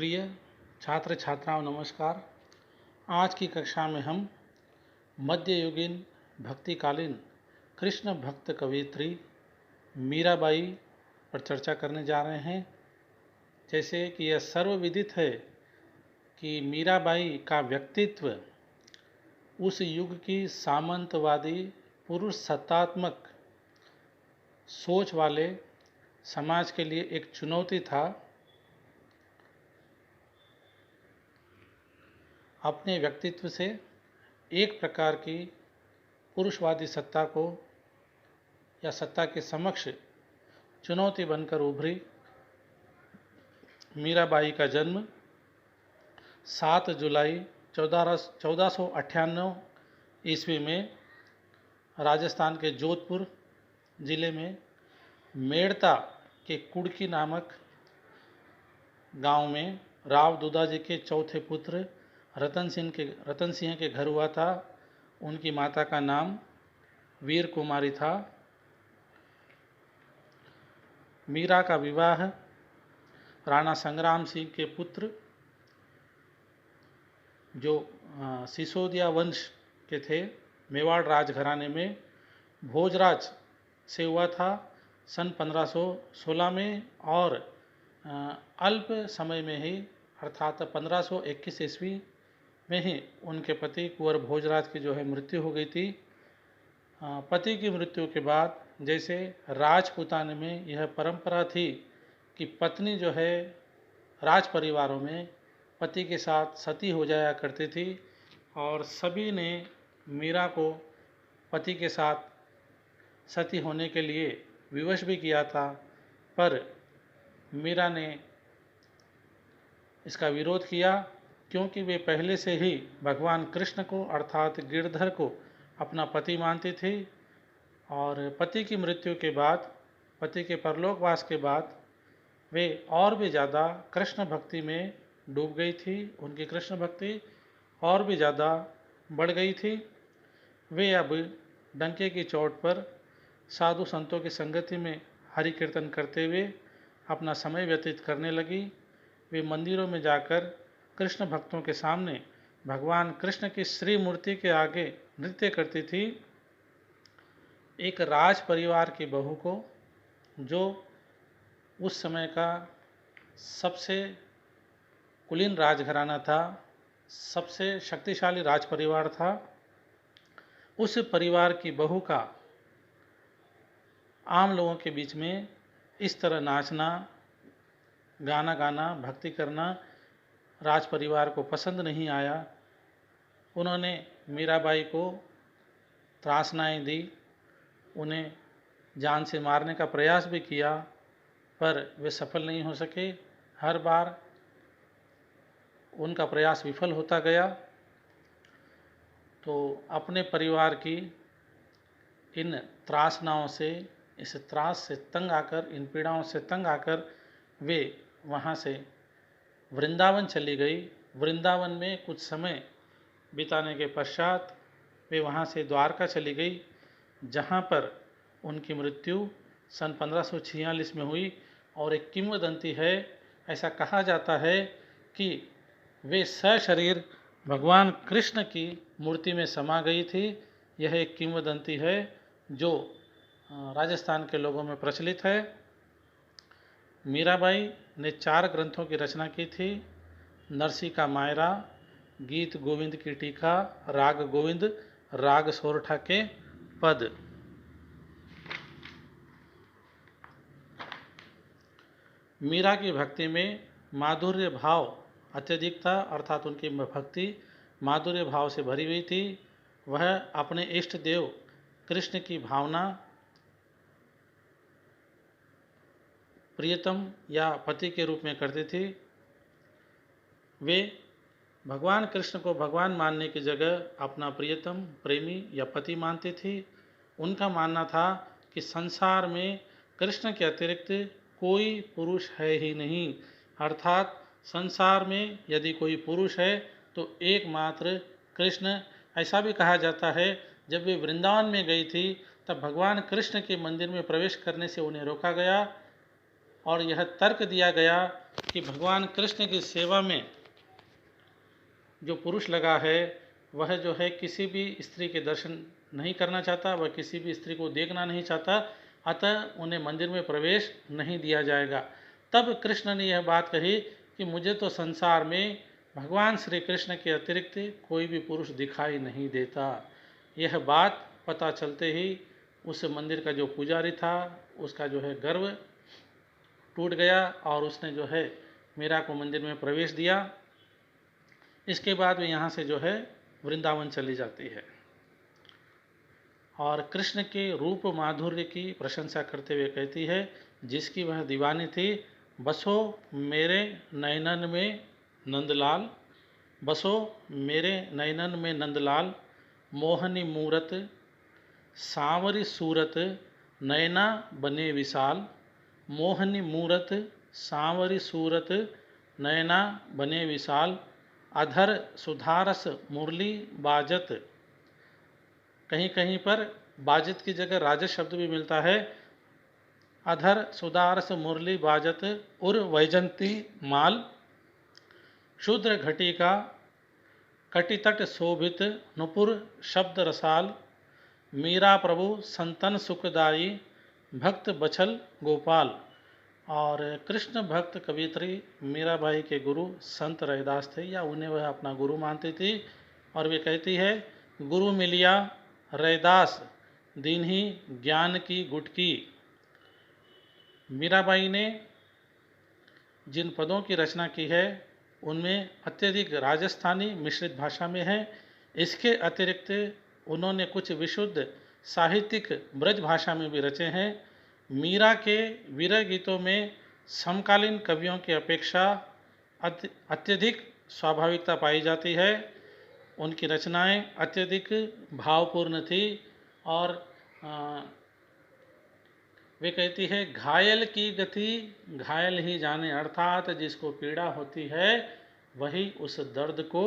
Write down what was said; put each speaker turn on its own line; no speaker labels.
प्रिय छात्र छात्राओं नमस्कार। आज की कक्षा में हम मध्ययुगीन भक्तिकालीन कृष्ण भक्त कवयित्री मीराबाई पर चर्चा करने जा रहे हैं। जैसे कि यह सर्वविदित है कि मीराबाई का व्यक्तित्व उस युग की सामंतवादी पुरुष सत्तात्मक सोच वाले समाज के लिए एक चुनौती था। अपने व्यक्तित्व से एक प्रकार की पुरुषवादी सत्ता को या सत्ता के समक्ष चुनौती बनकर उभरी। मीराबाई का जन्म 7 जुलाई 1498 ईस्वी में राजस्थान के जोधपुर जिले में मेड़ता के कुड़की नामक गांव में राव दुदाजी के चौथे पुत्र रतन सिंह के घर हुआ था। उनकी माता का नाम वीर कुमारी था। मीरा का विवाह राणा संग्राम सिंह के पुत्र जो सिसोदिया वंश के थे, मेवाड़ राजघराने में भोजराज से हुआ था सन 1516 में। और अल्प समय में ही अर्थात 1521 ईस्वी में ही उनके पति कुंवर भोजराज की जो है मृत्यु हो गई थी। पति की मृत्यु के बाद जैसे राजपूताने में यह परंपरा थी कि पत्नी जो है राज परिवारों में पति के साथ सती हो जाया करती थी, और सभी ने मीरा को पति के साथ सती होने के लिए विवश भी किया था, पर मीरा ने इसका विरोध किया क्योंकि वे पहले से ही भगवान कृष्ण को अर्थात गिरधर को अपना पति मानती थी। और पति की मृत्यु के बाद, पति के परलोकवास के बाद वे और भी ज़्यादा कृष्ण भक्ति में डूब गई थी। उनकी कृष्ण भक्ति और भी ज़्यादा बढ़ गई थी। वे अब डंके की चोट पर साधु संतों की संगति में हरि कीर्तन करते हुए अपना समय व्यतीत करने लगी। वे मंदिरों में जाकर कृष्ण भक्तों के सामने भगवान कृष्ण की श्री मूर्ति के आगे नृत्य करती थी। एक राज परिवार की बहू को, जो उस समय का सबसे कुलीन राजघराना था, सबसे शक्तिशाली राज परिवार था, उस परिवार की बहू का आम लोगों के बीच में इस तरह नाचना, गाना गाना, भक्ति करना राज परिवार को पसंद नहीं आया। उन्होंने मीराबाई को त्रासनाएं दी, उन्हें जान से मारने का प्रयास भी किया, पर वे सफल नहीं हो सके। हर बार उनका प्रयास विफल होता गया। तो अपने परिवार की इन त्रासनाओं से, इस त्रास से तंग आकर, इन पीड़ाओं से तंग आकर वे वहाँ से वृंदावन चली गई। वृंदावन में कुछ समय बिताने के पश्चात वे वहाँ से द्वारका चली गई, जहाँ पर उनकी मृत्यु सन 1546 में हुई। और एक किंवदंती है, ऐसा कहा जाता है कि वे सशरीर भगवान कृष्ण की मूर्ति में समा गई थी। यह एक किंवदंती है जो राजस्थान के लोगों में प्रचलित है। मीराबाई ने 4 ग्रंथों की रचना की थी: नरसी का मायरा, गीत गोविंद की टीका, राग गोविंद, राग सोरठा के पद। मीरा की भक्ति में माधुर्य भाव अत्यधिक था, अर्थात उनकी भक्ति माधुर्य भाव से भरी हुई थी। वह अपने इष्ट देव कृष्ण की भावना प्रियतम या पति के रूप में करती थी। वे भगवान कृष्ण को भगवान मानने की जगह अपना प्रियतम, प्रेमी या पति मानती थी। उनका मानना था कि संसार में कृष्ण के अतिरिक्त कोई पुरुष है ही नहीं, अर्थात संसार में यदि कोई पुरुष है तो एकमात्र कृष्ण। ऐसा भी कहा जाता है, जब वे वृंदावन में गई थी तब भगवान कृष्ण के मंदिर में प्रवेश करने से उन्हें रोका गया। और यह तर्क दिया गया कि भगवान कृष्ण की सेवा में जो पुरुष लगा है वह जो है किसी भी स्त्री के दर्शन नहीं करना चाहता, वह किसी भी स्त्री को देखना नहीं चाहता, अतः उन्हें मंदिर में प्रवेश नहीं दिया जाएगा। तब कृष्ण ने यह बात कही कि मुझे तो संसार में भगवान श्री कृष्ण के अतिरिक्त कोई भी पुरुष दिखाई नहीं देता। यह बात पता चलते ही उस मंदिर का जो पुजारी था उसका जो है गर्व टूट गया और उसने जो है मीरा को मंदिर में प्रवेश दिया। इसके बाद वे यहाँ से जो है वृंदावन चली जाती है और कृष्ण के रूप माधुर्य की प्रशंसा करते हुए कहती है, जिसकी वह दीवानी थी, बसो मेरे नयनन में नंदलाल, बसो मेरे नयनन में नंदलाल, मोहनी मूरत सांवरी सूरत नयना बने विशाल, मोहनी मूरत सांवरी सूरत नयना बने विशाल, अधर सुधारस मुरली बाजत। कहीं कहीं पर बाजत की जगह राजत शब्द भी मिलता है। अधर सुधारस मुरली बाजत उर वैजंती माल, शूद्र घटिका कटितट शोभित नुपुर शब्द रसाल, मीरा प्रभु संतन सुखदाई भक्त बछल गोपाल। और कृष्ण भक्त कवित्री मीराबाई के गुरु संत रैदास थे या उन्हें वह अपना गुरु मानती थी और वे कहती है, गुरु मिलिया रैदास दीन्ही ज्ञान की गुटकी। मीराबाई ने जिन पदों की रचना की है उनमें अत्यधिक राजस्थानी मिश्रित भाषा में है। इसके अतिरिक्त उन्होंने कुछ विशुद्ध साहित्यिक ब्रज भाषा में भी रचे हैं। मीरा के वीर गीतों में समकालीन कवियों की अपेक्षा अत्यधिक स्वाभाविकता पाई जाती है। उनकी रचनाएं अत्यधिक भावपूर्ण थी और वे कहती है, घायल की गति घायल ही जाने, अर्थात जिसको पीड़ा होती है वही उस दर्द को